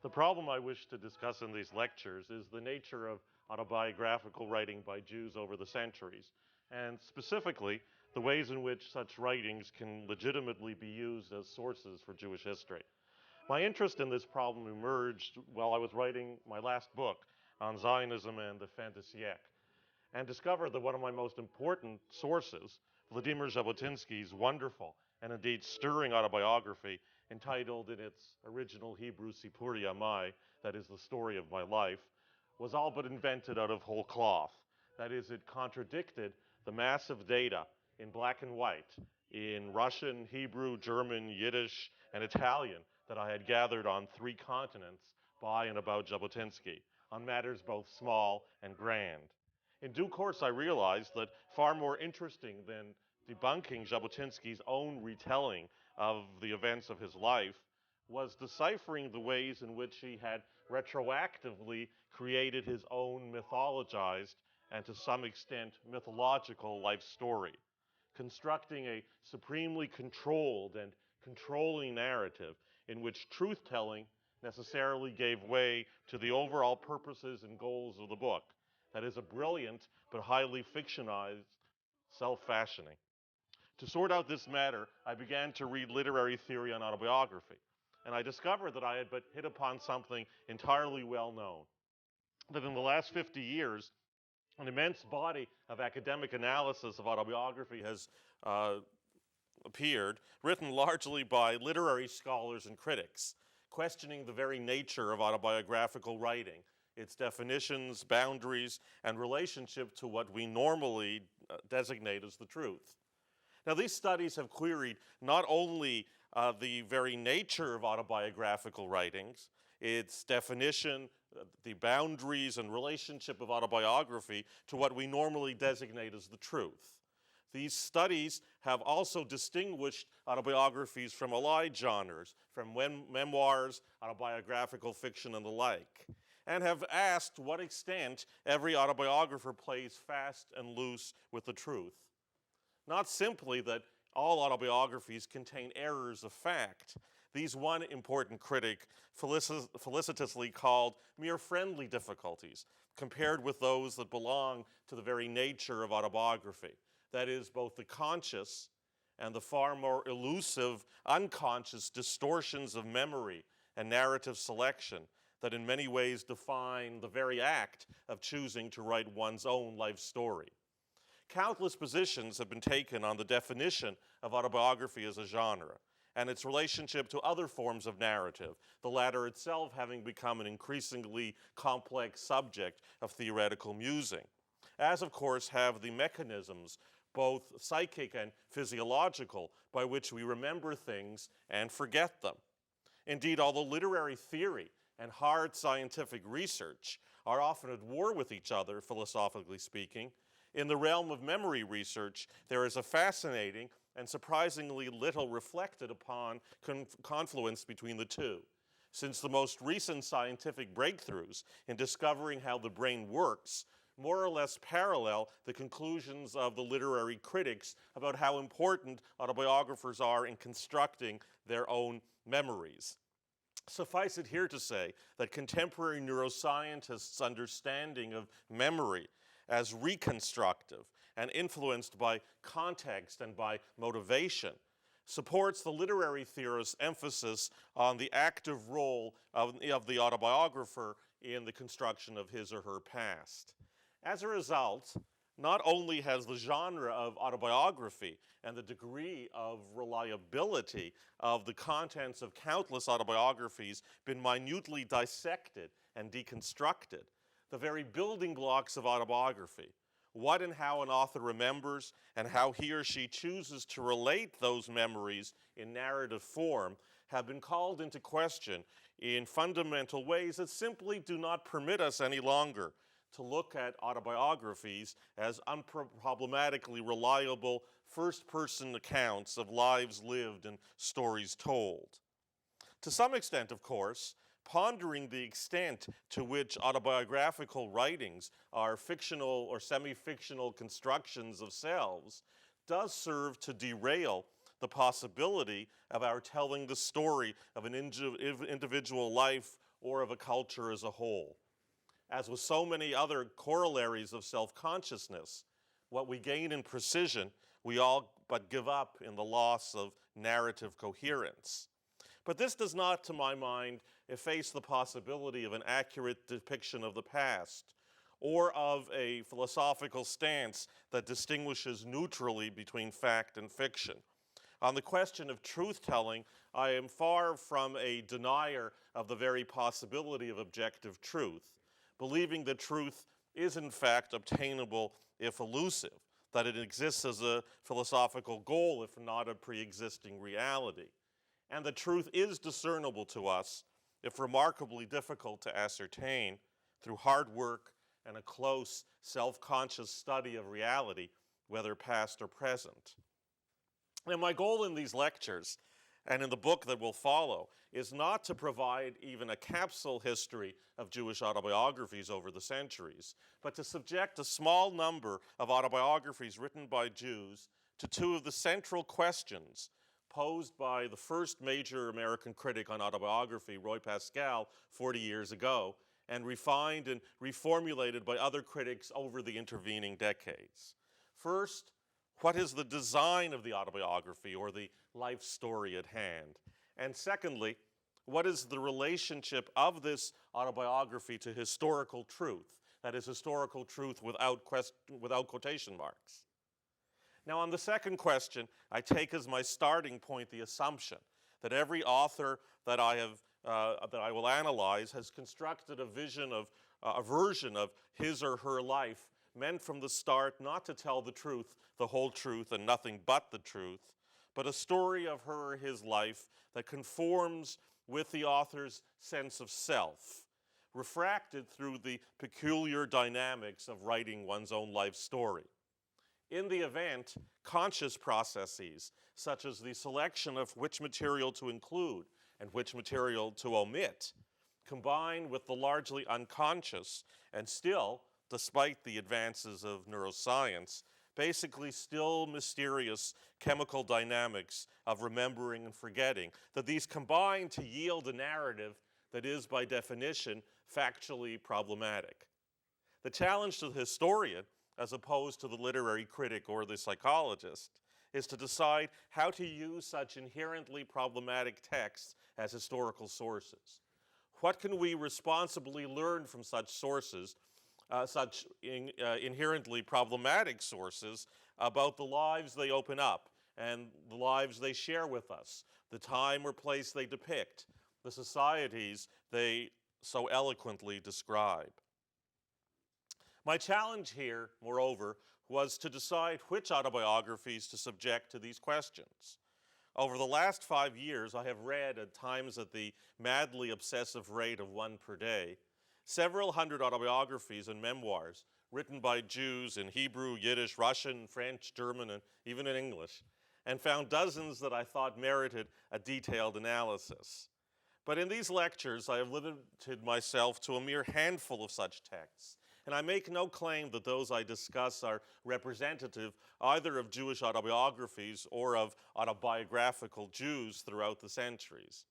The problem I wish to discuss in these lectures is the nature of autobiographical writing by Jews over the centuries, and specifically, the ways in which such writings can legitimately be used as sources for Jewish history. My interest in this problem emerged while I was writing my last book on Zionism and the fin de siècle, and discovered that one of my most important sources, Vladimir Jabotinsky's wonderful and indeed stirring autobiography, entitled in its original Hebrew Sipur Yamai, that is the story of my life, was all but invented out of whole cloth. That is, it contradicted the massive data in black and white, in Russian, Hebrew, German, Yiddish, and Italian that I had gathered on 3 continents by and about Jabotinsky, on matters both small and grand. In due course, I realized that far more interesting than debunking Jabotinsky's own retelling of the events of his life was deciphering the ways in which he had retroactively created his own mythologized and to some extent mythological life story, constructing a supremely controlled and controlling narrative in which truth-telling necessarily gave way to the overall purposes and goals of the book. That is a brilliant but highly fictionized self-fashioning. To sort out this matter, I began to read literary theory on autobiography, and I discovered that I had but hit upon something entirely well known. That in the last 50 years, an immense body of academic analysis of autobiography has appeared, written largely by literary scholars and critics, questioning the very nature of autobiographical writing, its definitions, boundaries, and relationship to what we normally designate as the truth. Now, these studies have queried not only the very nature of autobiographical writings, its definition, the boundaries and relationship of autobiography to what we normally designate as the truth. These studies have also distinguished autobiographies from allied genres, from memoirs, autobiographical fiction, and the like, and have asked to what extent every autobiographer plays fast and loose with the truth. Not simply that all autobiographies contain errors of fact. These one important critic felicitously called mere friendly difficulties, compared with those that belong to the very nature of autobiography. That is, both the conscious and the far more elusive unconscious distortions of memory and narrative selection that in many ways define the very act of choosing to write one's own life story. Countless positions have been taken on the definition of autobiography as a genre and its relationship to other forms of narrative, the latter itself having become an increasingly complex subject of theoretical musing, as of course have the mechanisms, both psychic and physiological, by which we remember things and forget them. Indeed, although literary theory and hard scientific research are often at war with each other, philosophically speaking, in the realm of memory research, there is a fascinating and surprisingly little reflected upon confluence between the two, since the most recent scientific breakthroughs in discovering how the brain works more or less parallel the conclusions of the literary critics about how important autobiographers are in constructing their own memories. Suffice it here to say that contemporary neuroscientists' understanding of memory as reconstructive and influenced by context and by motivation supports the literary theorist's emphasis on the active role of the autobiographer in the construction of his or her past. As a result, not only has the genre of autobiography and the degree of reliability of the contents of countless autobiographies been minutely dissected and deconstructed, the very building blocks of autobiography, what and how an author remembers and how he or she chooses to relate those memories in narrative form, have been called into question in fundamental ways that simply do not permit us any longer to look at autobiographies as unproblematically reliable first-person accounts of lives lived and stories told. To some extent, of course, pondering the extent to which autobiographical writings are fictional or semi-fictional constructions of selves does serve to derail the possibility of our telling the story of an individual life or of a culture as a whole. As with so many other corollaries of self-consciousness, what we gain in precision, we all but give up in the loss of narrative coherence. But this does not, to my mind, efface the possibility of an accurate depiction of the past, or of a philosophical stance that distinguishes neutrally between fact and fiction. On the question of truth-telling, I am far from a denier of the very possibility of objective truth, believing that truth is in fact obtainable if elusive, that it exists as a philosophical goal if not a pre-existing reality, and that truth is discernible to us if remarkably difficult to ascertain through hard work and a close, self-conscious study of reality, whether past or present. And my goal in these lectures, and in the book that will follow, is not to provide even a capsule history of Jewish autobiographies over the centuries, but to subject a small number of autobiographies written by Jews to two of the central questions posed by the first major American critic on autobiography, Roy Pascal, 40 years ago, and refined and reformulated by other critics over the intervening decades. First, what is the design of the autobiography or the life story at hand? And secondly, what is the relationship of this autobiography to historical truth? That is, historical truth without quotation marks. Now, on the second question, I take as my starting point the assumption that every author that I will analyze has constructed a version of his or her life meant from the start not to tell the truth, the whole truth, and nothing but the truth, but a story of her or his life that conforms with the author's sense of self, refracted through the peculiar dynamics of writing one's own life story. In the event, conscious processes, such as the selection of which material to include and which material to omit, combine with the largely unconscious and still, despite the advances of neuroscience, basically still mysterious chemical dynamics of remembering and forgetting, that these combine to yield a narrative that is, by definition, factually problematic. The challenge to the historian, as opposed to the literary critic or the psychologist, is to decide how to use such inherently problematic texts as historical sources. What can we responsibly learn from such sources, inherently problematic sources, about the lives they open up and the lives they share with us, the time or place they depict, the societies they so eloquently describe? My challenge here, moreover, was to decide which autobiographies to subject to these questions. Over the last 5 years, I have read, at times at the madly obsessive rate of one per day, several hundred autobiographies and memoirs written by Jews in Hebrew, Yiddish, Russian, French, German, and even in English, and found dozens that I thought merited a detailed analysis. But in these lectures, I have limited myself to a mere handful of such texts, and I make no claim that those I discuss are representative either of Jewish autobiographies or of autobiographical Jews throughout the centuries.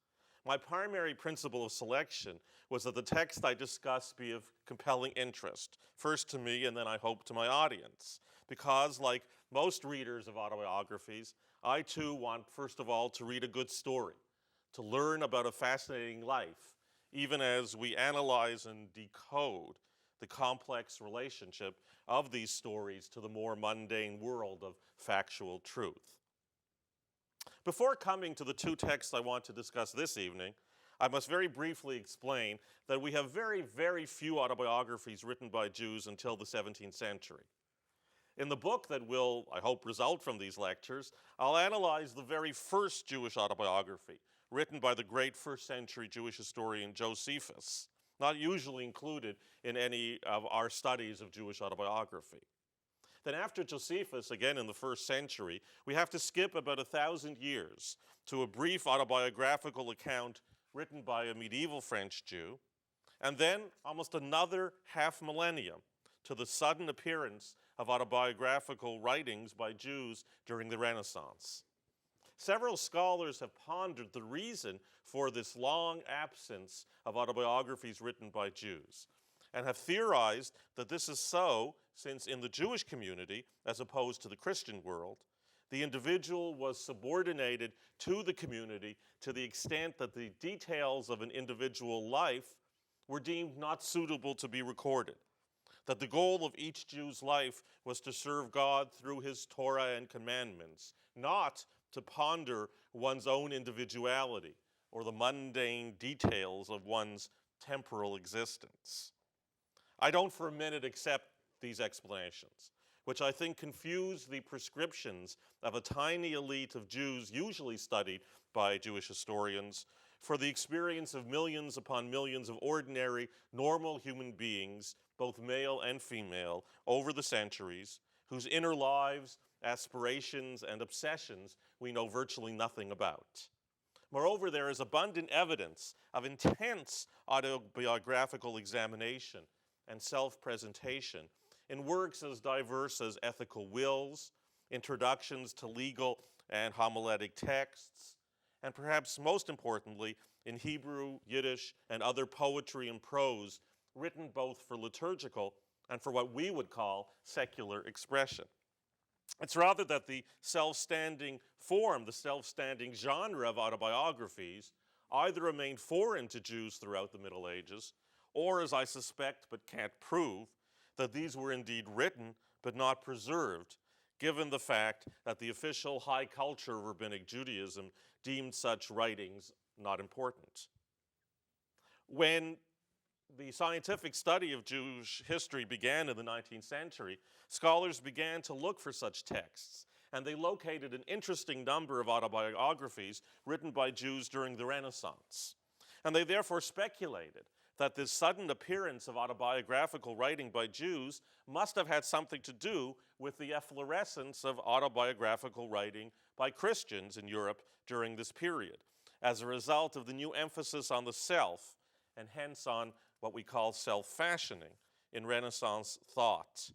My primary principle of selection was that the text I discuss be of compelling interest, first to me and then I hope to my audience, because like most readers of autobiographies, I too want, first of all, to read a good story, to learn about a fascinating life, even as we analyze and decode the complex relationship of these stories to the more mundane world of factual truth. Before coming to the two texts I want to discuss this evening, I must very briefly explain that we have very, very few autobiographies written by Jews until the 17th century. In the book that will, I hope, result from these lectures, I'll analyze the very first Jewish autobiography, written by the great first-century Jewish historian Josephus, not usually included in any of our studies of Jewish autobiography. Then after Josephus, again in the first century, we have to skip about 1,000 years to a brief autobiographical account written by a medieval French Jew, and then almost another half millennium to the sudden appearance of autobiographical writings by Jews during the Renaissance. Several scholars have pondered the reason for this long absence of autobiographies written by Jews, and have theorized that this is so since in the Jewish community, as opposed to the Christian world, the individual was subordinated to the community to the extent that the details of an individual life were deemed not suitable to be recorded. That the goal of each Jew's life was to serve God through his Torah and commandments, not to ponder one's own individuality or the mundane details of one's temporal existence. I don't for a minute accept these explanations, which I think confuse the prescriptions of a tiny elite of Jews usually studied by Jewish historians for the experience of millions upon millions of ordinary, normal human beings, both male and female, over the centuries, whose inner lives, aspirations, and obsessions we know virtually nothing about. Moreover, there is abundant evidence of intense autobiographical examination and self-presentation in works as diverse as Ethical Wills, introductions to legal and homiletic texts, and perhaps most importantly, in Hebrew, Yiddish, and other poetry and prose written both for liturgical and for what we would call secular expression. It's rather that the self-standing form, the self-standing genre of autobiographies either remained foreign to Jews throughout the Middle Ages, or, as I suspect but can't prove, that these were indeed written but not preserved, given the fact that the official high culture of Rabbinic Judaism deemed such writings not important. When the scientific study of Jewish history began in the 19th century, scholars began to look for such texts, and they located an interesting number of autobiographies written by Jews during the Renaissance. And they therefore speculated that this sudden appearance of autobiographical writing by Jews must have had something to do with the efflorescence of autobiographical writing by Christians in Europe during this period, as a result of the new emphasis on the self, and hence on what we call self-fashioning in Renaissance thought.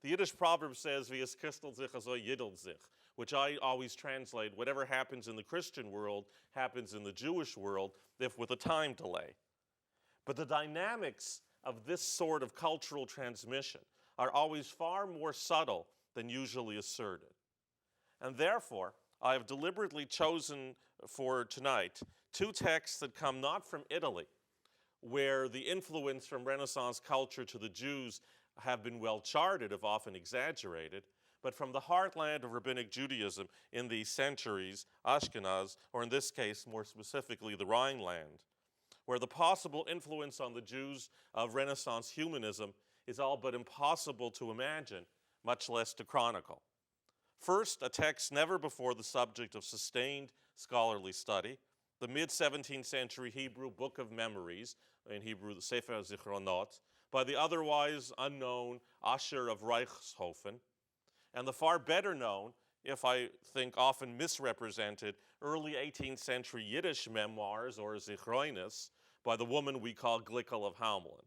The Yiddish proverb says, "Wie es christelt sich, so yiddelt sich," which I always translate, whatever happens in the Christian world happens in the Jewish world, if with a time delay. But the dynamics of this sort of cultural transmission are always far more subtle than usually asserted. And therefore, I have deliberately chosen for tonight two texts that come not from Italy, where the influence from Renaissance culture to the Jews have been well charted, if often exaggerated, but from the heartland of Rabbinic Judaism in these centuries, Ashkenaz, or in this case, more specifically, the Rhineland, where the possible influence on the Jews of Renaissance humanism is all but impossible to imagine, much less to chronicle. First, a text never before the subject of sustained scholarly study, the mid-17th century Hebrew Book of Memories, in Hebrew, the Sefer Zichronot, by the otherwise unknown Asher of Rechshofen, and the far better known, if I think often misrepresented, early 18th century Yiddish memoirs, or Zichronis, by the woman we call Giliki of Hameln.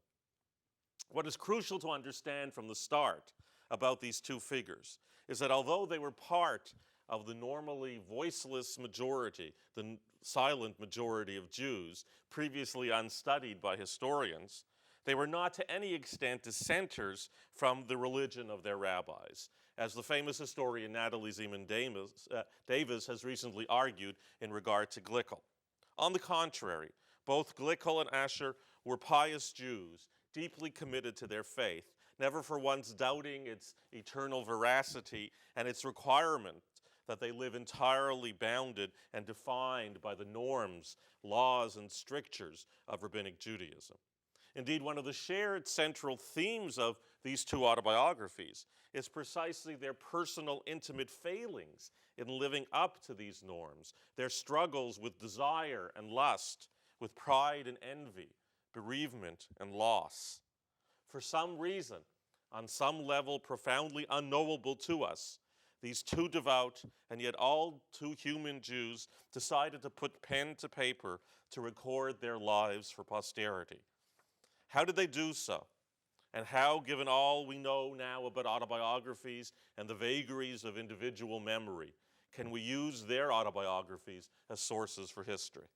What is crucial to understand from the start about these two figures is that although they were part of the normally voiceless majority, the silent majority of Jews, previously unstudied by historians, they were not to any extent dissenters from the religion of their rabbis, as the famous historian Natalie Zeman-Davis has recently argued in regard to Giliki. On the contrary, both Giliki and Asher were pious Jews, deeply committed to their faith, never for once doubting its eternal veracity and its requirement that they live entirely bounded and defined by the norms, laws, and strictures of Rabbinic Judaism. Indeed, one of the shared central themes of these two autobiographies is precisely their personal, intimate failings in living up to these norms, their struggles with desire and lust, with pride and envy, bereavement and loss. For some reason, on some level profoundly unknowable to us, these two devout and yet all too human Jews decided to put pen to paper to record their lives for posterity. How did they do so? And how, given all we know now about autobiographies and the vagaries of individual memory, can we use their autobiographies as sources for history?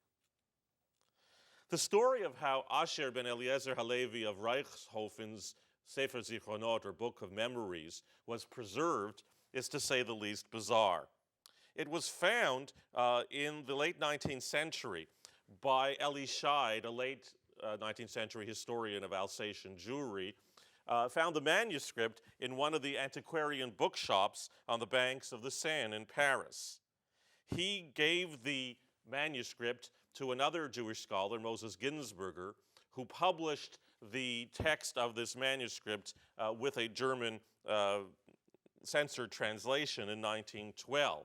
The story of how Asher ben Eliezer Halevi of Reichshofen's Sefer Zichronot, or Book of Memories, was preserved is, to say the least, bizarre. It was found in the late 19th century by Eli Scheid, a late 19th century historian of Alsatian Jewry, found the manuscript in one of the antiquarian bookshops on the banks of the Seine in Paris. He gave the manuscript to another Jewish scholar, Moses Ginsberger, who published the text of this manuscript with a German censored translation in 1912.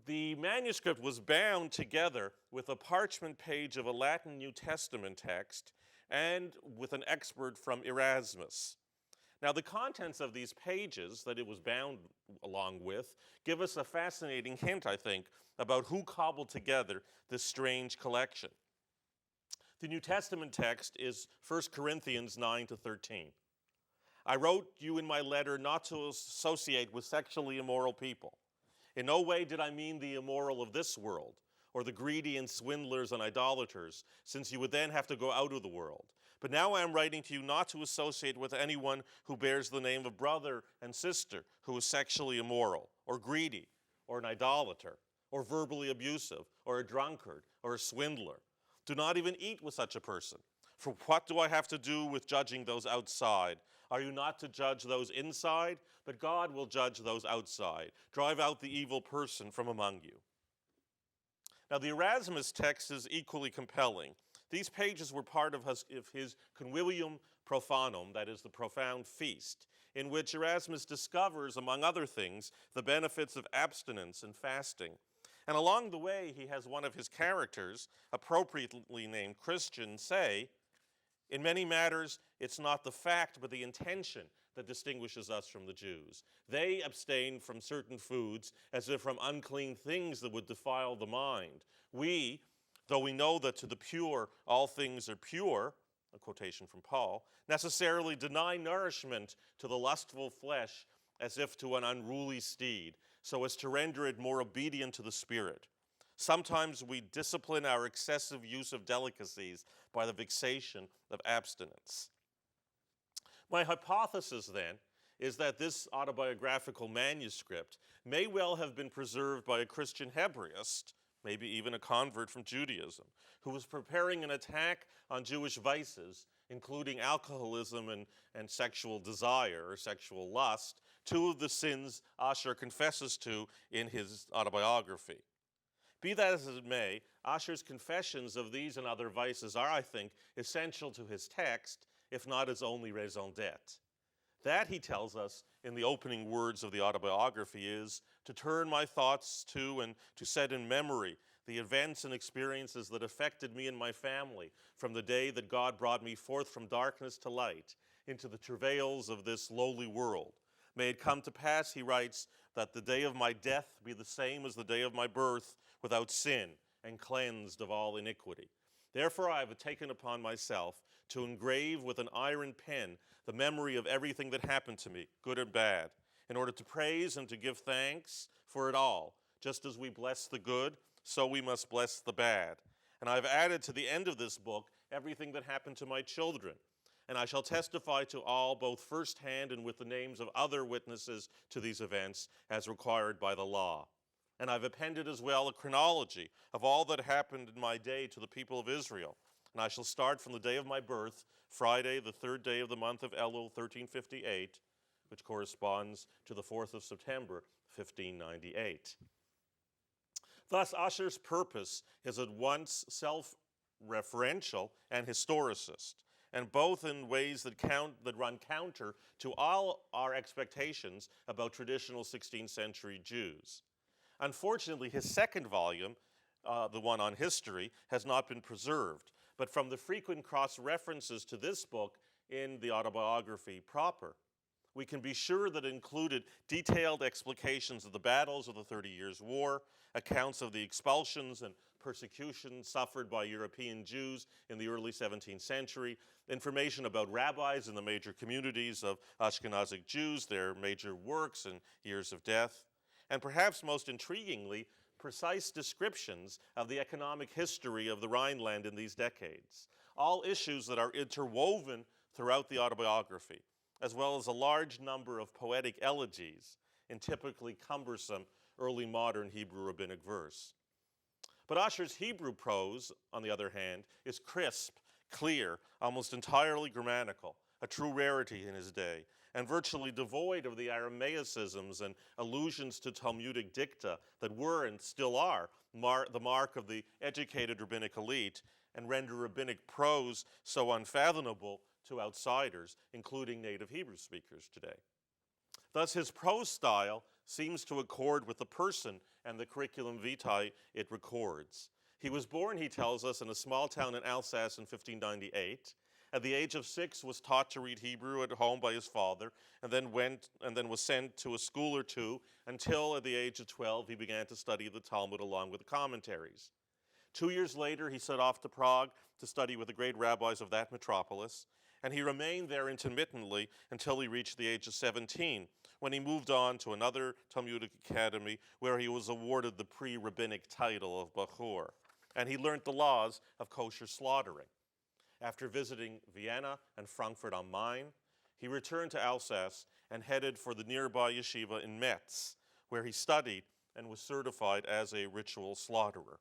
The manuscript was bound together with a parchment page of a Latin New Testament text and with an expert from Erasmus. Now, the contents of these pages that it was bound along with give us a fascinating hint, I think, about who cobbled together this strange collection. The New Testament text is 1 Corinthians 9 to 13. I wrote you in my letter not to associate with sexually immoral people. In no way did I mean the immoral of this world, or the greedy and swindlers and idolaters, since you would then have to go out of the world. But now I am writing to you not to associate with anyone who bears the name of brother and sister who is sexually immoral, or greedy, or an idolater, or verbally abusive, or a drunkard, or a swindler. Do not even eat with such a person. For what do I have to do with judging those outside? Are you not to judge those inside? But God will judge those outside. Drive out the evil person from among you. Now, the Erasmus text is equally compelling. These pages were part of his Convivium Profanum, that is, the profound feast, in which Erasmus discovers, among other things, the benefits of abstinence and fasting. And along the way, he has one of his characters, appropriately named Christian, say, in many matters, it's not the fact but the intention that distinguishes us from the Jews. They abstain from certain foods as if from unclean things that would defile the mind. We, though we know that to the pure all things are pure, a quotation from Paul, necessarily deny nourishment to the lustful flesh as if to an unruly steed, so as to render it more obedient to the Spirit. Sometimes we discipline our excessive use of delicacies by the vexation of abstinence. My hypothesis, then, is that this autobiographical manuscript may well have been preserved by a Christian Hebraist, maybe even a convert from Judaism, who was preparing an attack on Jewish vices, including alcoholism and sexual desire or sexual lust, two of the sins Asher confesses to in his autobiography. Be that as it may, Asher's confessions of these and other vices are, I think, essential to his text, if not his only raison d'etre. That, he tells us in the opening words of the autobiography, is to turn my thoughts to and to set in memory the events and experiences that affected me and my family from the day that God brought me forth from darkness to light into the travails of this lowly world. May it come to pass, he writes, that the day of my death be the same as the day of my birth, without sin and cleansed of all iniquity. Therefore I have taken upon myself to engrave with an iron pen the memory of everything that happened to me, good and bad, in order to praise and to give thanks for it all. Just as we bless the good, so we must bless the bad. And I have added to the end of this book everything that happened to my children. And I shall testify to all, both firsthand and with the names of other witnesses to these events, as required by the law. And I've appended as well a chronology of all that happened in my day to the people of Israel. And I shall start from the day of my birth, Friday, the 3rd day of the month of Elul, 1358, which corresponds to the 4th of September, 1598. Thus, Asher's purpose is at once self-referential and historicist, and both in ways that run counter to all our expectations about traditional 16th century Jews. Unfortunately, his second volume, the one on history, has not been preserved, but from the frequent cross-references to this book in the autobiography proper, we can be sure that it included detailed explications of the battles of the 30 Years' War, accounts of the expulsions and persecution suffered by European Jews in the early 17th century, information about rabbis in the major communities of Ashkenazic Jews, their major works and years of death, and perhaps most intriguingly, precise descriptions of the economic history of the Rhineland in these decades, all issues that are interwoven throughout the autobiography, as well as a large number of poetic elegies in typically cumbersome early modern Hebrew rabbinic verse. But Asher's Hebrew prose, on the other hand, is crisp, clear, almost entirely grammatical, a true rarity in his day, and virtually devoid of the Aramaicisms and allusions to Talmudic dicta that were and still are the mark of the educated rabbinic elite and render rabbinic prose so unfathomable to outsiders, including native Hebrew speakers today. Thus, his prose style seems to accord with the person and the curriculum vitae it records. He was born, he tells us, in a small town in Alsace in 1598. At the age of 6, was taught to read Hebrew at home by his father, and then was sent to a school or two until, at the age of 12, he began to study the Talmud along with the commentaries. 2 years later, he set off to Prague to study with the great rabbis of that metropolis, and he remained there intermittently until he reached the age of 17, when he moved on to another Talmudic academy where he was awarded the pre-rabbinic title of Bachur, and he learned the laws of kosher slaughtering. After visiting Vienna and Frankfurt am Main, he returned to Alsace and headed for the nearby yeshiva in Metz, where he studied and was certified as a ritual slaughterer.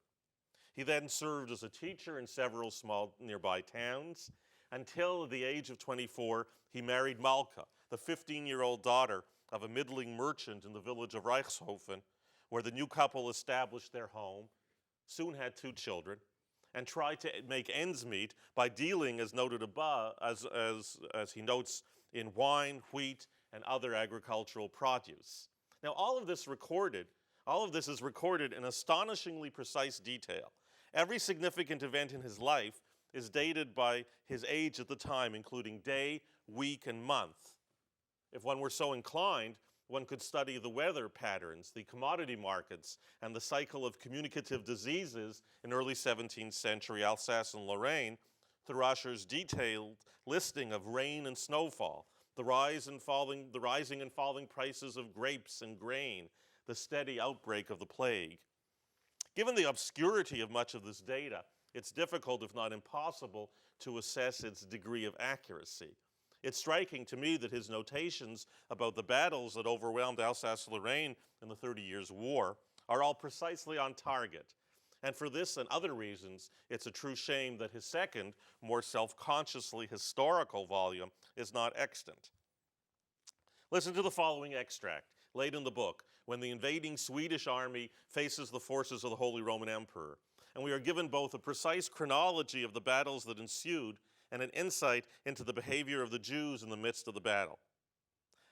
He then served as a teacher in several small nearby towns, until at the age of 24, he married Malka, the 15-year-old daughter of a middling merchant in the village of Rechshofen, where the new couple established their home, soon had 2 children, and tried to make ends meet by dealing, as noted above, as he notes, in wine, wheat, and other agricultural produce. Now, all of this is recorded in astonishingly precise detail. Every significant event in his life is dated by his age at the time, including day, week, and month. If one were so inclined, one could study the weather patterns, the commodity markets, and the cycle of communicative diseases in early 17th century Alsace and Lorraine through Asher's detailed listing of rain and snowfall, the rising and falling prices of grapes and grain, the steady outbreak of the plague. Given the obscurity of much of this data, it's difficult, if not impossible, to assess its degree of accuracy. It's striking to me that his notations about the battles that overwhelmed Alsace-Lorraine in the 30 Years' War are all precisely on target. And for this and other reasons, it's a true shame that his second, more self-consciously historical volume is not extant. Listen to the following extract, late in the book, when the invading Swedish army faces the forces of the Holy Roman Emperor. And we are given both a precise chronology of the battles that ensued and an insight into the behavior of the Jews in the midst of the battle.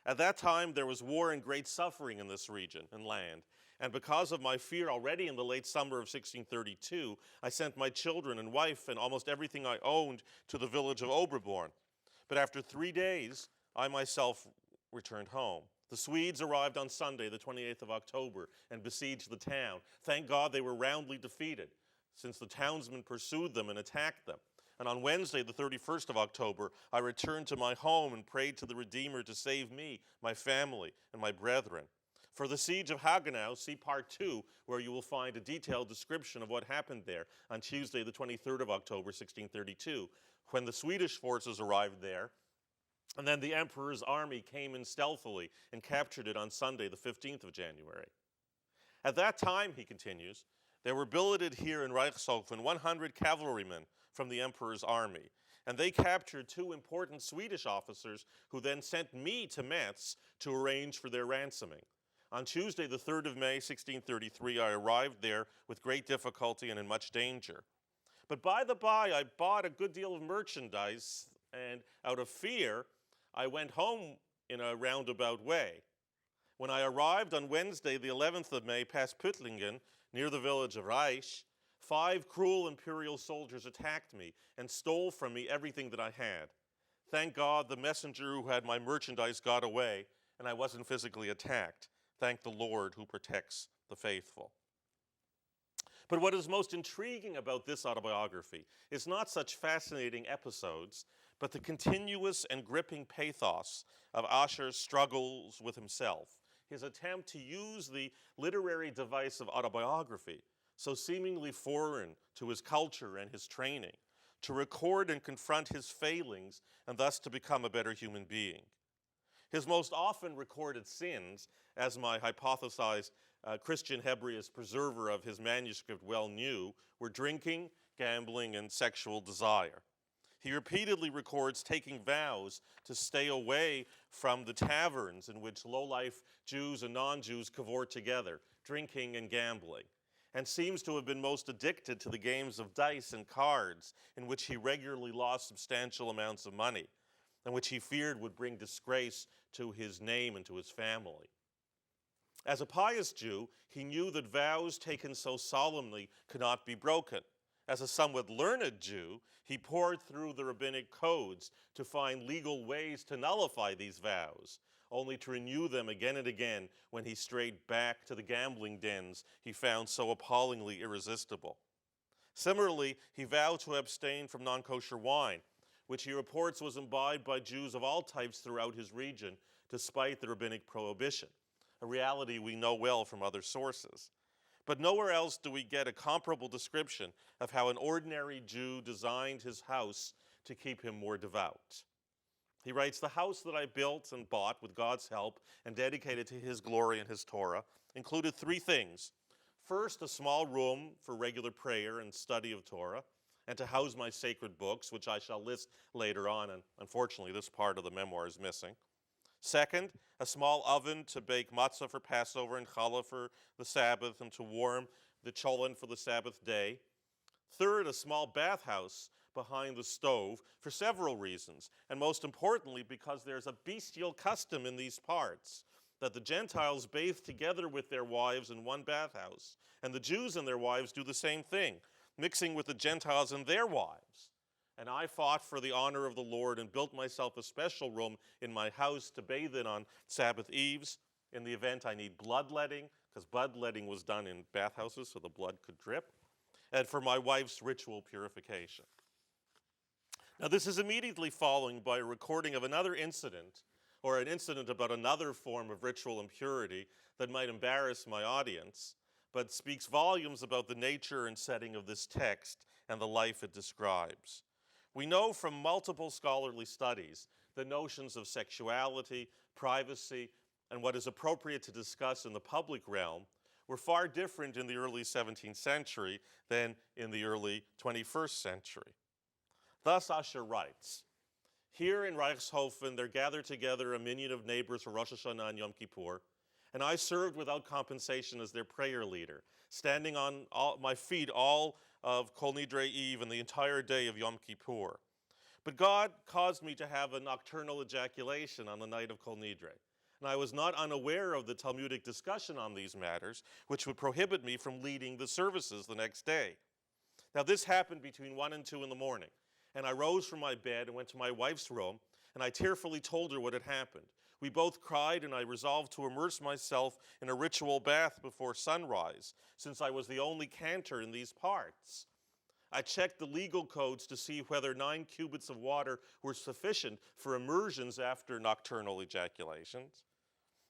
At that time, there was war and great suffering in this region and land, and because of my fear already in the late summer of 1632, I sent my children and wife and almost everything I owned to the village of Oberborn. But after 3 days, I myself returned home. The Swedes arrived on Sunday, the 28th of October, and besieged the town. Thank God they were roundly defeated, since the townsmen pursued them and attacked them. And on Wednesday, the 31st of October, I returned to my home and prayed to the Redeemer to save me, my family, and my brethren. For the Siege of Haga now, see Part 2, where you will find a detailed description of what happened there on Tuesday, the 23rd of October, 1632, when the Swedish forces arrived there, and then the Emperor's army came in stealthily and captured it on Sunday, the 15th of January. At that time, he continues, there were billeted here in Rechshofen 100 cavalrymen from the Emperor's army, and they captured 2 important Swedish officers who then sent me to Metz to arrange for their ransoming. On Tuesday, the 3rd of May, 1633, I arrived there with great difficulty and in much danger. But by the by, I bought a good deal of merchandise, and out of fear, I went home in a roundabout way. When I arrived on Wednesday, the 11th of May, past Püttlingen, near the village of Reich, 5 cruel imperial soldiers attacked me and stole from me everything that I had. Thank God the messenger who had my merchandise got away and I wasn't physically attacked. Thank the Lord who protects the faithful. But what is most intriguing about this autobiography is not such fascinating episodes, but the continuous and gripping pathos of Asher's struggles with himself, his attempt to use the literary device of autobiography, so seemingly foreign to his culture and his training, to record and confront his failings and thus to become a better human being. His most often recorded sins, as my hypothesized Christian Hebraeus preserver of his manuscript well knew, were drinking, gambling, and sexual desire. He repeatedly records taking vows to stay away from the taverns in which low-life Jews and non-Jews cavort together, drinking and gambling, and seems to have been most addicted to the games of dice and cards in which he regularly lost substantial amounts of money, and which he feared would bring disgrace to his name and to his family. As a pious Jew, he knew that vows taken so solemnly could not be broken. As a somewhat learned Jew, he pored through the rabbinic codes to find legal ways to nullify these vows, only to renew them again and again when he strayed back to the gambling dens he found so appallingly irresistible. Similarly, he vowed to abstain from non-kosher wine, which he reports was imbibed by Jews of all types throughout his region, despite the rabbinic prohibition, a reality we know well from other sources. But nowhere else do we get a comparable description of how an ordinary Jew designed his house to keep him more devout. He writes, "The house that I built and bought with God's help and dedicated to his glory and his Torah included three things. First, a small room for regular prayer and study of Torah, and to house my sacred books, which I shall list later on, and unfortunately this part of the memoir is missing. Second, a small oven to bake matzah for Passover and challah for the Sabbath and to warm the cholent for the Sabbath day. Third, a small bathhouse behind the stove for several reasons, and most importantly because there's a bestial custom in these parts, that the Gentiles bathe together with their wives in one bathhouse, and the Jews and their wives do the same thing, mixing with the Gentiles and their wives. And I fought for the honor of the Lord and built myself a special room in my house to bathe in on Sabbath eves in the event I need bloodletting, because bloodletting was done in bathhouses so the blood could drip, and for my wife's ritual purification." Now this is immediately following by a recording of another incident, or an incident about another form of ritual impurity that might embarrass my audience, but speaks volumes about the nature and setting of this text and the life it describes. We know from multiple scholarly studies the notions of sexuality, privacy, and what is appropriate to discuss in the public realm were far different in the early 17th century than in the early 21st century. Thus Asher writes, "Here in Rechshofen there gathered together a minion of neighbors for Rosh Hashanah and Yom Kippur, and I served without compensation as their prayer leader, standing on my feet all of Kol Nidre Eve and the entire day of Yom Kippur. But God caused me to have a nocturnal ejaculation on the night of Kol Nidre, and I was not unaware of the Talmudic discussion on these matters, which would prohibit me from leading the services the next day. Now this happened between 1 and 2 in the morning, and I rose from my bed and went to my wife's room, and I tearfully told her what had happened. We both cried, and I resolved to immerse myself in a ritual bath before sunrise, since I was the only cantor in these parts. I checked the legal codes to see whether 9 cubits of water were sufficient for immersions after nocturnal ejaculations.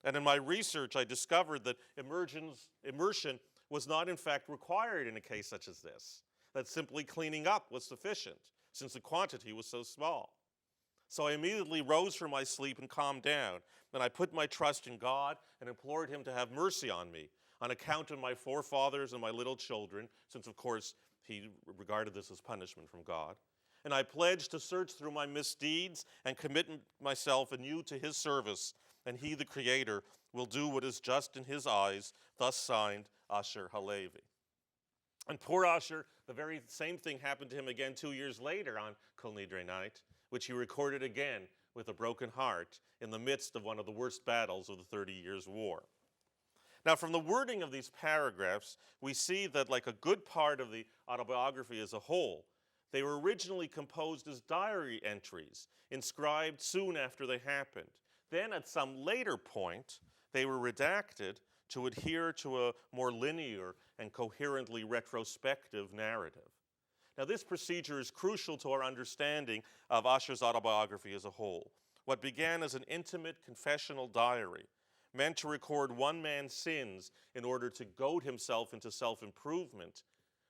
And in my research, I discovered that immersion was not in fact required in a case such as this, that simply cleaning up was sufficient, since the quantity was so small. So I immediately rose from my sleep and calmed down. Then I put my trust in God and implored him to have mercy on me, on account of my forefathers and my little children, since of course he regarded this as punishment from God. And I pledged to search through my misdeeds and commit myself anew to his service, and he, the Creator, will do what is just in his eyes. Thus signed, Asher Halevi." And poor Asher, the very same thing happened to him again 2 years later on Kol Nidre night, which he recorded again with a broken heart in the midst of one of the worst battles of the 30 Years' War. Now, from the wording of these paragraphs, we see that, like a good part of the autobiography as a whole, they were originally composed as diary entries, inscribed soon after they happened. Then, at some later point, they were redacted to adhere to a more linear and coherently retrospective narrative. Now, this procedure is crucial to our understanding of Asher's autobiography as a whole. What began as an intimate confessional diary meant to record one man's sins in order to goad himself into self-improvement,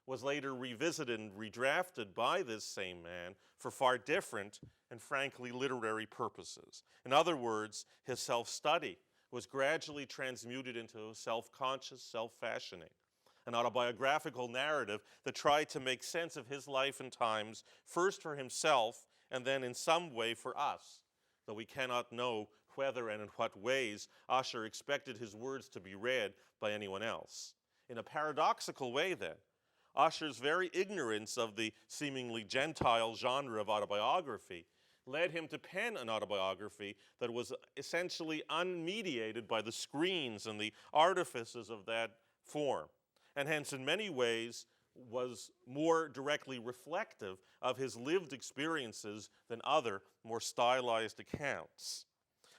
was later revisited and redrafted by this same man for far different and frankly literary purposes. In other words, his self-study was gradually transmuted into self-conscious self-fashioning, an autobiographical narrative that tried to make sense of his life and times, first for himself and then in some way for us, though we cannot know whether and in what ways Asher expected his words to be read by anyone else. In a paradoxical way, then, Asher's very ignorance of the seemingly Gentile genre of autobiography led him to pen an autobiography that was essentially unmediated by the screens and the artifices of that form, and hence in many ways was more directly reflective of his lived experiences than other, more stylized accounts.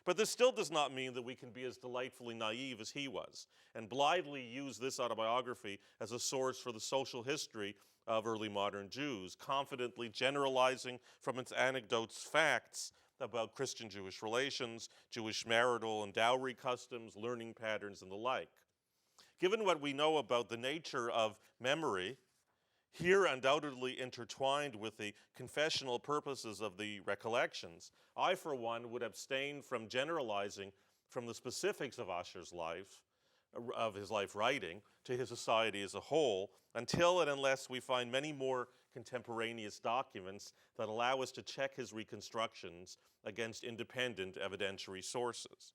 But this still does not mean that we can be as delightfully naive as he was and blithely use this autobiography as a source for the social history of early modern Jews, confidently generalizing from its anecdotes facts about Christian-Jewish relations, Jewish marital and dowry customs, learning patterns, and the like. Given what we know about the nature of memory, here undoubtedly intertwined with the confessional purposes of the recollections, I, for one, would abstain from generalizing from the specifics of Asher's life, of his life writing, to his society as a whole, until and unless we find many more contemporaneous documents that allow us to check his reconstructions against independent evidentiary sources.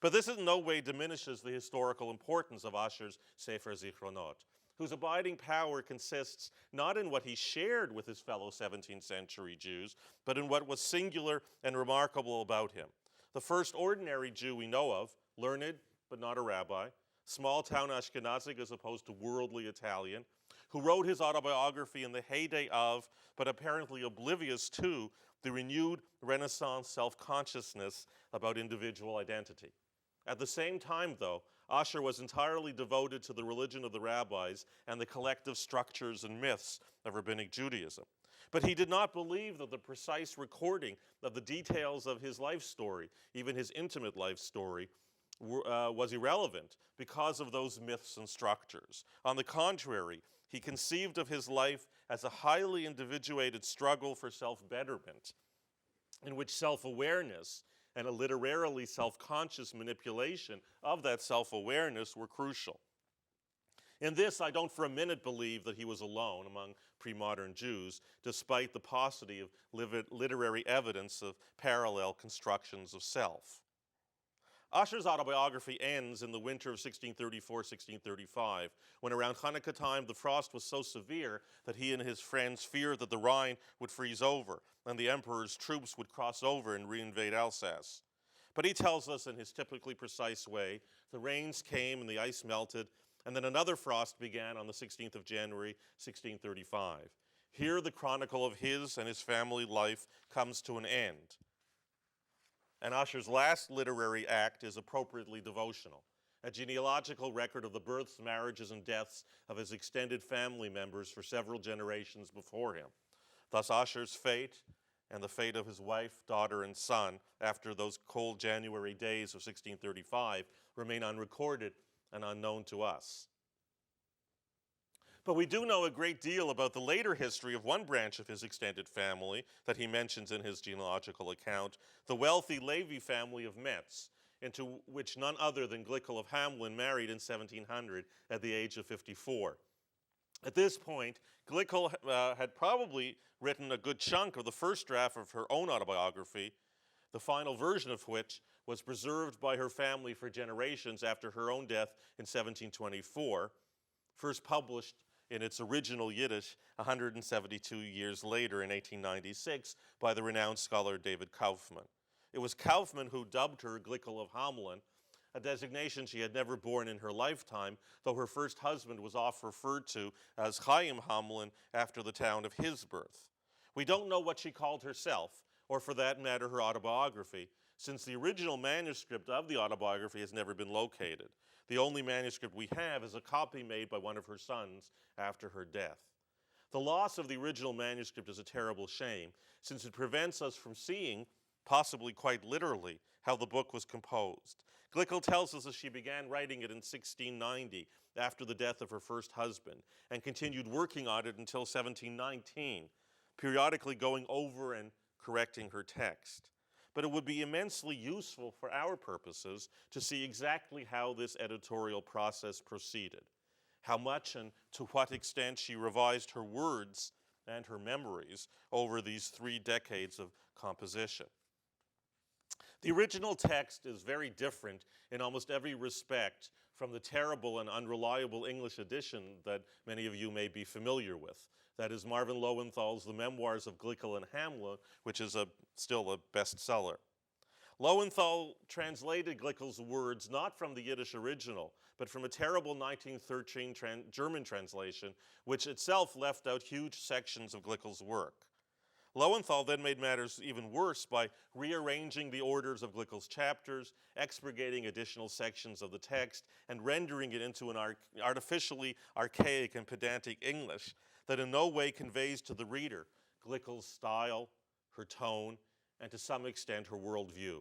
But this in no way diminishes the historical importance of Asher's Sefer Zichronot, whose abiding power consists not in what he shared with his fellow 17th century Jews, but in what was singular and remarkable about him. The first ordinary Jew we know of, learned but not a rabbi, small-town Ashkenazic as opposed to worldly Italian, who wrote his autobiography in the heyday of, but apparently oblivious to, the renewed Renaissance self-consciousness about individual identity. At the same time, though, Asher was entirely devoted to the religion of the rabbis and the collective structures and myths of rabbinic Judaism. But he did not believe that the precise recording of the details of his life story, even his intimate life story, was irrelevant because of those myths and structures. On the contrary, he conceived of his life as a highly individuated struggle for self-betterment, in which self-awareness and a literarily self-conscious manipulation of that self-awareness were crucial. In this, I don't for a minute believe that he was alone among pre-modern Jews, despite the paucity of literary evidence of parallel constructions of self. Asher's autobiography ends in the winter of 1634-1635, when around Hanukkah time the frost was so severe that he and his friends feared that the Rhine would freeze over and the emperor's troops would cross over and reinvade Alsace. But he tells us in his typically precise way, the rains came and the ice melted, and then another frost began on the 16th of January, 1635. Here the chronicle of his and his family life comes to an end. And Asher's last literary act is appropriately devotional, a genealogical record of the births, marriages, and deaths of his extended family members for several generations before him. Thus Asher's fate and the fate of his wife, daughter, and son after those cold January days of 1635 remain unrecorded and unknown to us. But we do know a great deal about the later history of one branch of his extended family that he mentions in his genealogical account, the wealthy Levi family of Metz, into which none other than Giliki of Hameln married in 1700 at the age of 54. At this point, Giliki had probably written a good chunk of the first draft of her own autobiography, the final version of which was preserved by her family for generations after her own death in 1724, first published in its original Yiddish 172 years later in 1896 by the renowned scholar David Kaufman. It was Kaufman who dubbed her Giliki of Hameln, a designation she had never borne in her lifetime, though her first husband was often referred to as Chaim Hameln after the town of his birth. We don't know what she called herself, or for that matter her autobiography, since the original manuscript of the autobiography has never been located. The only manuscript we have is a copy made by one of her sons after her death. The loss of the original manuscript is a terrible shame, since it prevents us from seeing possibly quite literally, how the book was composed. Glickel tells us that she began writing it in 1690, after the death of her first husband, and continued working on it until 1719, periodically going over and correcting her text. But it would be immensely useful for our purposes to see exactly how this editorial process proceeded, how much and to what extent she revised her words and her memories over these 3 decades of composition. The original text is very different in almost every respect from the terrible and unreliable English edition that many of you may be familiar with. That is Marvin Lowenthal's The Memoirs of Glickel and Hameln, which is still a bestseller. Lowenthal translated Glickel's words not from the Yiddish original, but from a terrible 1913 German translation, which itself left out huge sections of Glickel's work. Lowenthal then made matters even worse by rearranging the orders of Glickel's chapters, expurgating additional sections of the text, and rendering it into an artificially archaic and pedantic English that in no way conveys to the reader Glickel's style, her tone, and to some extent her worldview.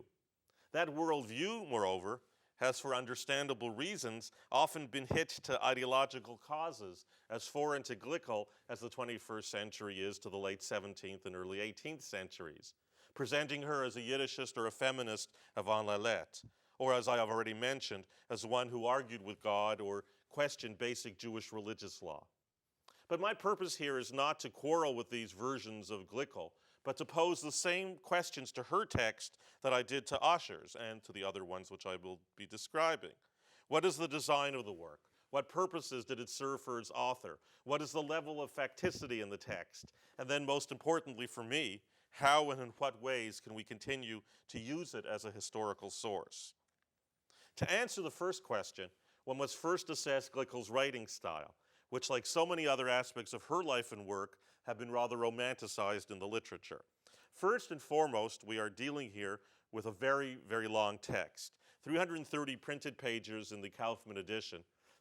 That worldview, moreover, has for understandable reasons often been hitched to ideological causes as foreign to Glickel as the 21st century is to the late 17th and early 18th centuries, presenting her as a Yiddishist or a feminist avant la lettre, or as I have already mentioned, as one who argued with God or questioned basic Jewish religious law. But my purpose here is not to quarrel with these versions of Glickel, but to pose the same questions to her text that I did to Asher's and to the other ones which I will be describing. What is the design of the work? What purposes did it serve for its author? What is the level of facticity in the text? And then most importantly for me, how and in what ways can we continue to use it as a historical source? To answer the first question, one must first assess Glickel's writing style, which, like so many other aspects of her life and work, have been rather romanticized in the literature. First and foremost, we are dealing here with a very, very long text, 330 printed pages in the Kaufman edition,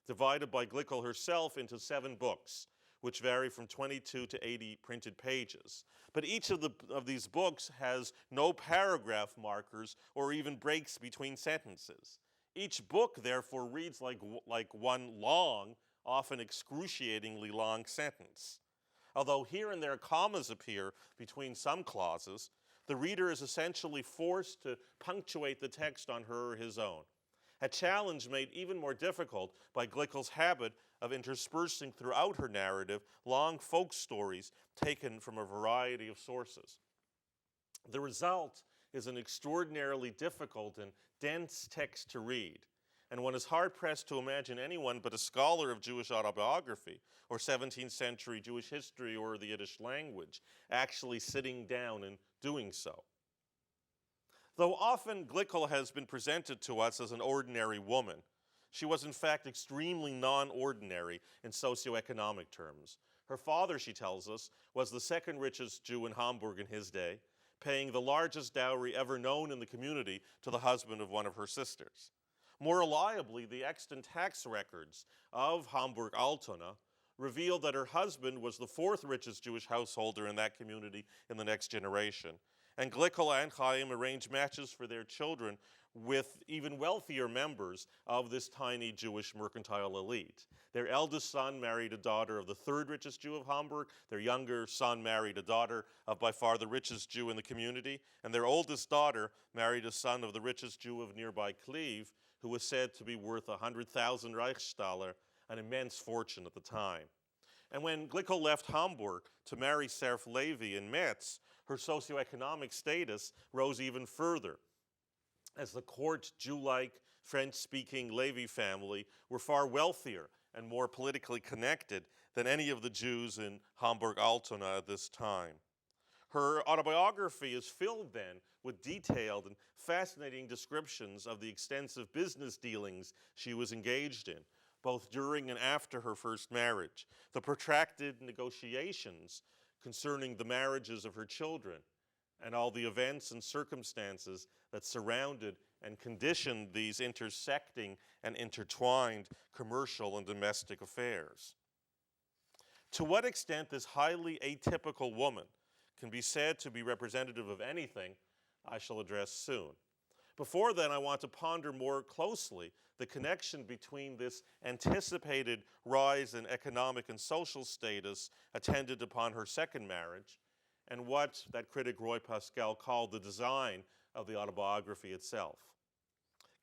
divided by Glickel herself into 7 books, which vary from 22 to 80 printed pages. But each of these books has no paragraph markers or even breaks between sentences. Each book, therefore, reads like one long, often excruciatingly long sentence. Although here and there commas appear between some clauses, the reader is essentially forced to punctuate the text on her or his own, a challenge made even more difficult by Glickel's habit of interspersing throughout her narrative long folk stories taken from a variety of sources. The result is an extraordinarily difficult and dense text to read, and one is hard-pressed to imagine anyone but a scholar of Jewish autobiography or 17th century Jewish history or the Yiddish language actually sitting down and doing so. Though often Glickel has been presented to us as an ordinary woman, she was in fact extremely non-ordinary in socioeconomic terms. Her father, she tells us, was the second richest Jew in Hamburg in his day, paying the largest dowry ever known in the community to the husband of one of her sisters. More reliably, the extant tax records of Hamburg-Altona reveal that her husband was the 4th richest Jewish householder in that community in the next generation. And Glickel and Chaim arranged matches for their children with even wealthier members of this tiny Jewish mercantile elite. Their eldest son married a daughter of the 3rd richest Jew of Hamburg. Their younger son married a daughter of by far the richest Jew in the community. And their oldest daughter married a son of the richest Jew of nearby Cleve, who was said to be worth 100,000 Reichsdaler, an immense fortune at the time. And when Glickel left Hamburg to marry Serf Levi in Metz, her socioeconomic status rose even further, as the court, Jew-like, French-speaking Levi family were far wealthier and more politically connected than any of the Jews in Hamburg-Altona at this time. Her autobiography is filled then with detailed and fascinating descriptions of the extensive business dealings she was engaged in, both during and after her first marriage, the protracted negotiations concerning the marriages of her children, and all the events and circumstances that surrounded and conditioned these intersecting and intertwined commercial and domestic affairs. To what extent this highly atypical woman can be said to be representative of anything I shall address soon. Before then, I want to ponder more closely the connection between this anticipated rise in economic and social status attendant upon her second marriage and what that critic Roy Pascal called the design of the autobiography itself.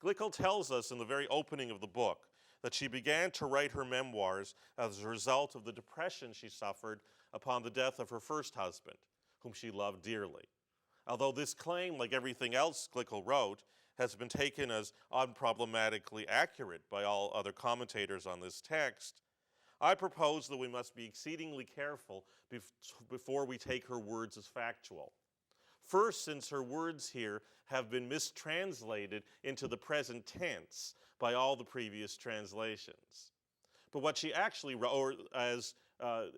Glickel tells us in the very opening of the book that she began to write her memoirs as a result of the depression she suffered upon the death of her first husband, whom she loved dearly. Although this claim, like everything else Glickel wrote, has been taken as unproblematically accurate by all other commentators on this text, I propose that we must be exceedingly careful before we take her words as factual. First, since her words here have been mistranslated into the present tense by all the previous translations. But what she actually wrote, or as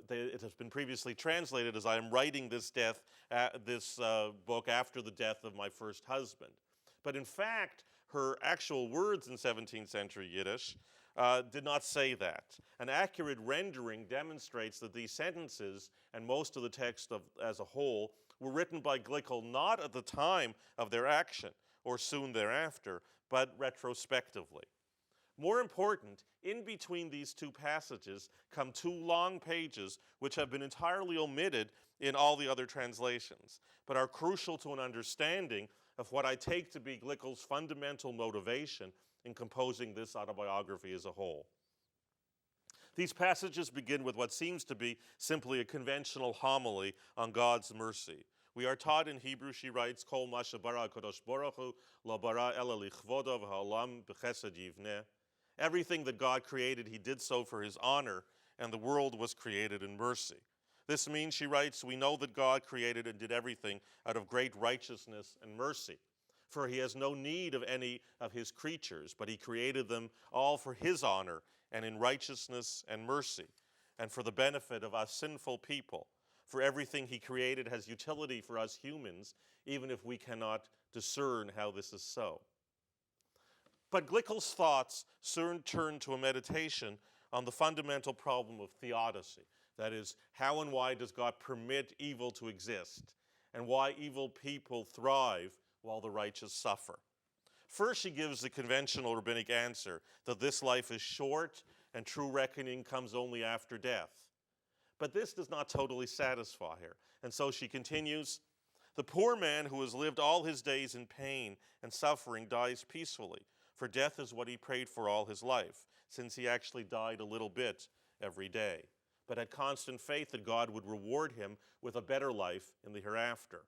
it has been previously translated as I am writing this book after the death of my first husband. But in fact, her actual words in 17th century Yiddish did not say that. An accurate rendering demonstrates that these sentences and most of the text as a whole were written by Glickel not at the time of their action or soon thereafter, but retrospectively. More important, in between these two passages come two long pages which have been entirely omitted in all the other translations, but are crucial to an understanding of what I take to be Glickel's fundamental motivation in composing this autobiography as a whole. These passages begin with what seems to be simply a conventional homily on God's mercy. We are taught in Hebrew, she writes, Kol ma shebara HaKadosh Baruch Hu lo bara ela lichvodo v'ha'olam b'chesed yivneh. Everything that God created, he did so for his honor, and the world was created in mercy. This means, she writes, we know that God created and did everything out of great righteousness and mercy. For he has no need of any of his creatures, but he created them all for his honor and in righteousness and mercy, and for the benefit of us sinful people. For everything he created has utility for us humans, even if we cannot discern how this is so. But Glickel's thoughts soon turn to a meditation on the fundamental problem of theodicy. That is, how and why does God permit evil to exist, and why evil people thrive while the righteous suffer. First, she gives the conventional rabbinic answer that this life is short and true reckoning comes only after death. But this does not totally satisfy her, and so she continues, the poor man who has lived all his days in pain and suffering dies peacefully, for death is what he prayed for all his life, since he actually died a little bit every day, but had constant faith that God would reward him with a better life in the hereafter.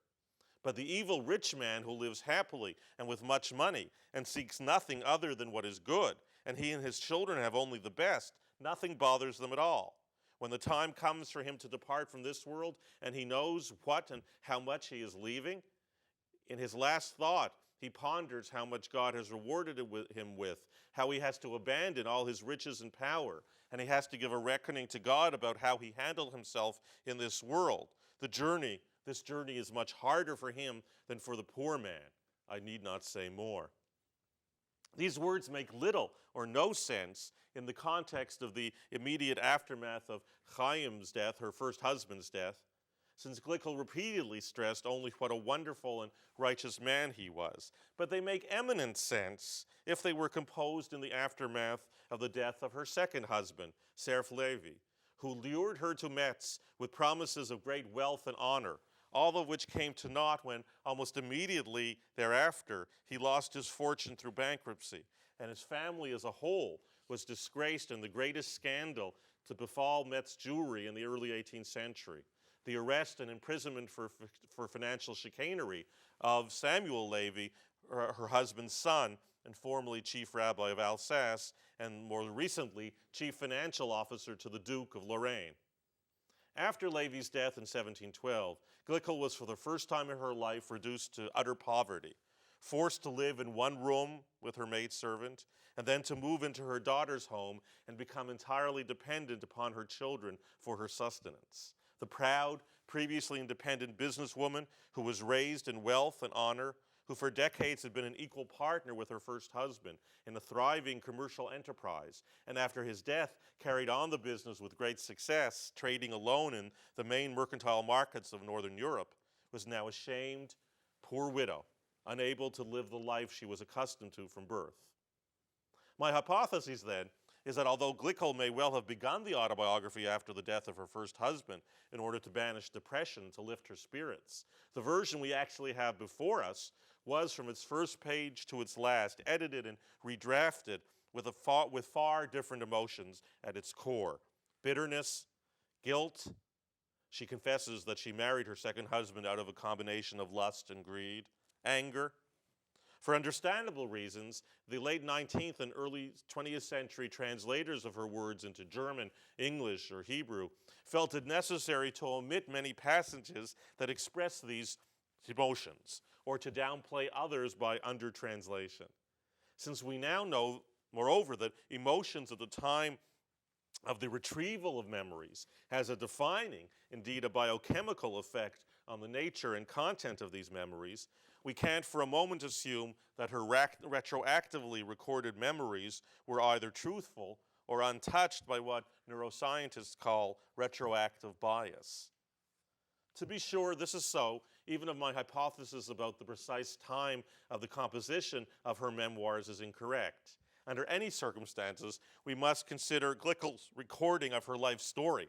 But the evil rich man who lives happily and with much money and seeks nothing other than what is good, and he and his children have only the best, nothing bothers them at all. When the time comes for him to depart from this world and he knows what and how much he is leaving, in his last thought, he ponders how much God has rewarded him with, how he has to abandon all his riches and power, and he has to give a reckoning to God about how he handled himself in this world. This journey is much harder for him than for the poor man. I need not say more. These words make little or no sense in the context of the immediate aftermath of Chaim's death, her first husband's death, since Glickel repeatedly stressed only what a wonderful and righteous man he was. But they make eminent sense if they were composed in the aftermath of the death of her second husband, Serf Levi, who lured her to Metz with promises of great wealth and honor, all of which came to naught when almost immediately thereafter he lost his fortune through bankruptcy, and his family as a whole was disgraced in the greatest scandal to befall Metz Jewry in the early 18th century, the arrest and imprisonment for financial chicanery of Samuel Levi, her husband's son, and formerly chief rabbi of Alsace, and more recently, chief financial officer to the Duke of Lorraine. After Levi's death in 1712, Glickel was for the first time in her life reduced to utter poverty, forced to live in one room with her maidservant, and then to move into her daughter's home and become entirely dependent upon her children for her sustenance. The proud, previously independent businesswoman who was raised in wealth and honor, who for decades had been an equal partner with her first husband in a thriving commercial enterprise, and after his death carried on the business with great success, trading alone in the main mercantile markets of Northern Europe, was now a shamed, poor widow unable to live the life she was accustomed to from birth. My hypothesis, then, is that although Glickel may well have begun the autobiography after the death of her first husband in order to banish depression, to lift her spirits, the version we actually have before us was, from its first page to its last, edited and redrafted with far different emotions at its core. Bitterness, guilt. She confesses that she married her second husband out of a combination of lust and greed. Anger. For understandable reasons, the late 19th and early 20th century translators of her words into German, English, or Hebrew felt it necessary to omit many passages that express these emotions, or to downplay others by under-translation. Since we now know, moreover, that emotions at the time of the retrieval of memories has a defining, indeed a biochemical effect on the nature and content of these memories, we can't for a moment assume that her retroactively recorded memories were either truthful or untouched by what neuroscientists call retroactive bias. To be sure, this is so, even if my hypothesis about the precise time of the composition of her memoirs is incorrect. Under any circumstances, we must consider Glickel's recording of her life story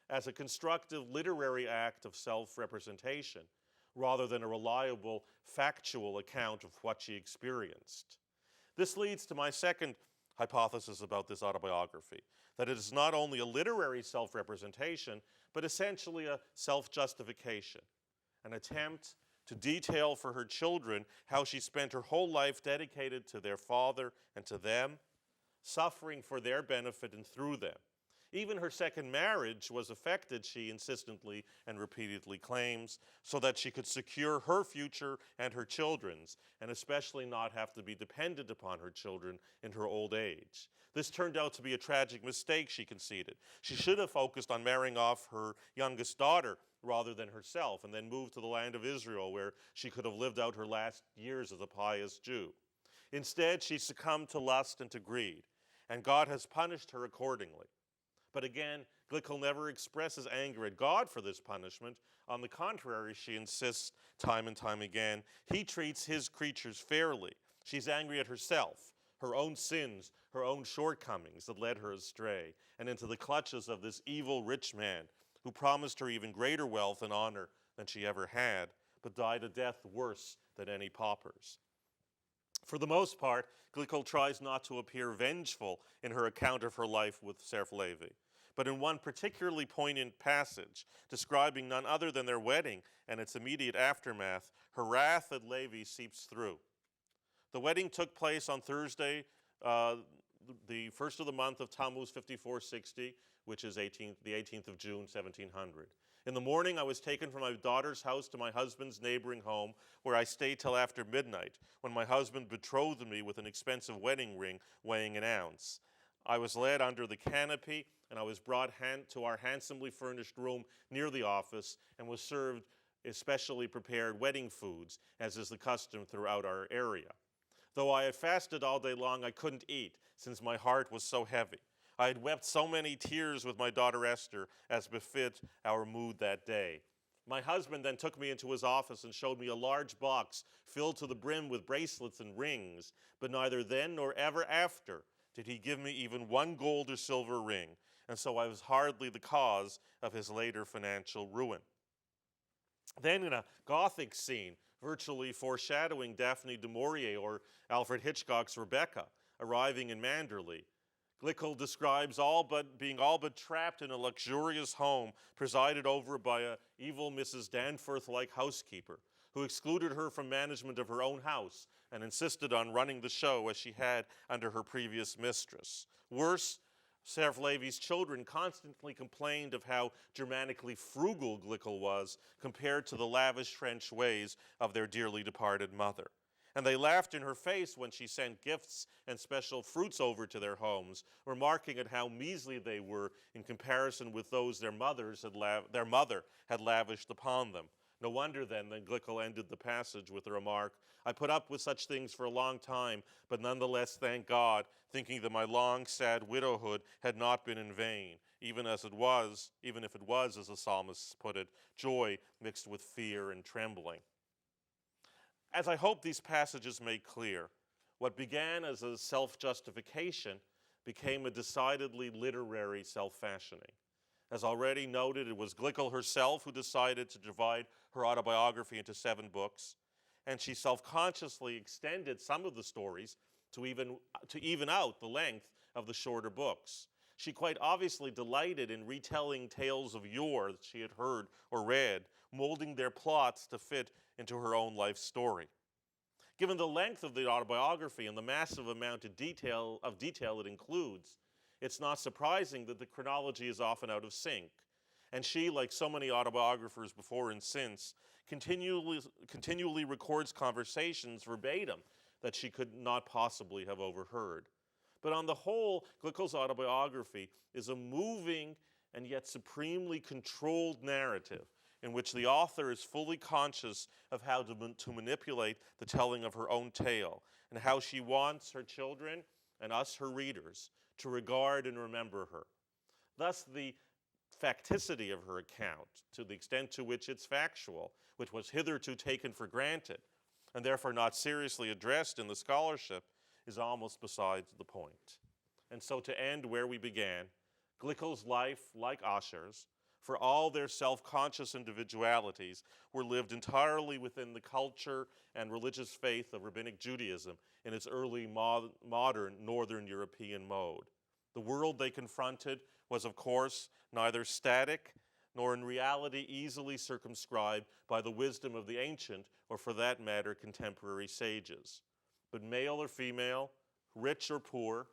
as a constructive literary act of self-representation, rather than a reliable, factual account of what she experienced. This leads to my second hypothesis about this autobiography, that it is not only a literary self-representation, but essentially a self-justification, an attempt to detail for her children how she spent her whole life dedicated to their father and to them, suffering for their benefit and through them. Even her second marriage was affected, she insistently and repeatedly claims, so that she could secure her future and her children's, and especially not have to be dependent upon her children in her old age. This turned out to be a tragic mistake, she conceded. She should have focused on marrying off her youngest daughter rather than herself, and then moved to the land of Israel, where she could have lived out her last years as a pious Jew. Instead, she succumbed to lust and to greed, and God has punished her accordingly. But again, Glickel never expresses anger at God for this punishment. On the contrary, she insists time and time again, he treats his creatures fairly. She's angry at herself, her own sins, her own shortcomings that led her astray, and into the clutches of this evil rich man who promised her even greater wealth and honor than she ever had, but died a death worse than any pauper's. For the most part, Glickel tries not to appear vengeful in her account of her life with Serf Levi. But in one particularly poignant passage, describing none other than their wedding and its immediate aftermath, her wrath at Levi seeps through. The wedding took place on Thursday, the first of the month of Tammuz 5460, which is the 18th of June, 1700. In the morning, I was taken from my daughter's house to my husband's neighboring home, where I stayed till after midnight, when my husband betrothed me with an expensive wedding ring weighing an ounce. I was led under the canopy, and I was brought to our handsomely furnished room near the office, and was served especially prepared wedding foods, as is the custom throughout our area. Though I had fasted all day long, I couldn't eat, since my heart was so heavy. I had wept so many tears with my daughter Esther, as befit our mood that day. My husband then took me into his office and showed me a large box filled to the brim with bracelets and rings, but neither then nor ever after did he give me even one gold or silver ring, and so I was hardly the cause of his later financial ruin. Then in a Gothic scene, virtually foreshadowing Daphne du Maurier or Alfred Hitchcock's Rebecca, arriving in Manderley, Glickel describes being all but trapped in a luxurious home presided over by an evil Mrs. Danforth-like housekeeper, who excluded her from management of her own house and insisted on running the show as she had under her previous mistress. Worse, Serf Levi's children constantly complained of how Germanically frugal Glickel was compared to the lavish French ways of their dearly departed mother. And they laughed in her face when she sent gifts and special fruits over to their homes, remarking at how measly they were in comparison with those their mother had lavished upon them. No wonder then that Glickel ended the passage with the remark, I put up with such things for a long time, but nonetheless thank God, thinking that my long, sad widowhood had not been in vain, even if it was, as the psalmist put it, joy mixed with fear and trembling. As I hope these passages make clear, what began as a self-justification became a decidedly literary self-fashioning. As already noted, it was Glickel herself who decided to divide her autobiography into 7 books, and she self-consciously extended some of the stories to even out the length of the shorter books. She quite obviously delighted in retelling tales of yore that she had heard or read, molding their plots to fit into her own life story. Given the length of the autobiography and the massive amount of detail it includes, it's not surprising that the chronology is often out of sync. And she, like so many autobiographers before and since, continually records conversations verbatim that she could not possibly have overheard. But on the whole, Glickel's autobiography is a moving and yet supremely controlled narrative in which the author is fully conscious of how to manipulate the telling of her own tale and how she wants her children and us, her readers, to regard and remember her. Thus, the facticity of her account, to the extent to which it's factual, which was hitherto taken for granted and therefore not seriously addressed in the scholarship, is almost besides the point. And so to end where we began, Glickel's life, like Asher's, for all their self-conscious individualities, were lived entirely within the culture and religious faith of Rabbinic Judaism in its early modern Northern European mode. The world they confronted was, of course, neither static nor in reality easily circumscribed by the wisdom of the ancient, or for that matter, contemporary sages. But male or female, rich or poor,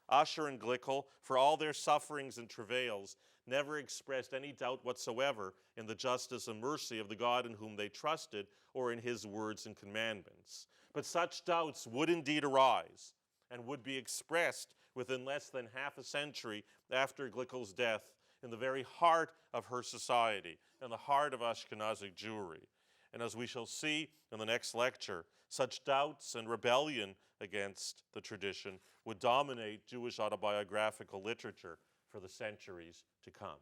Asher and Glickel, for all their sufferings and travails, never expressed any doubt whatsoever in the justice and mercy of the God in whom they trusted, or in his words and commandments. But such doubts would indeed arise, and would be expressed within less than half a century after Glickel's death in the very heart of her society, in the heart of Ashkenazic Jewry. And as we shall see in the next lecture, such doubts and rebellion against the tradition would dominate Jewish autobiographical literature for the centuries to come.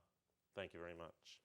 Thank you very much.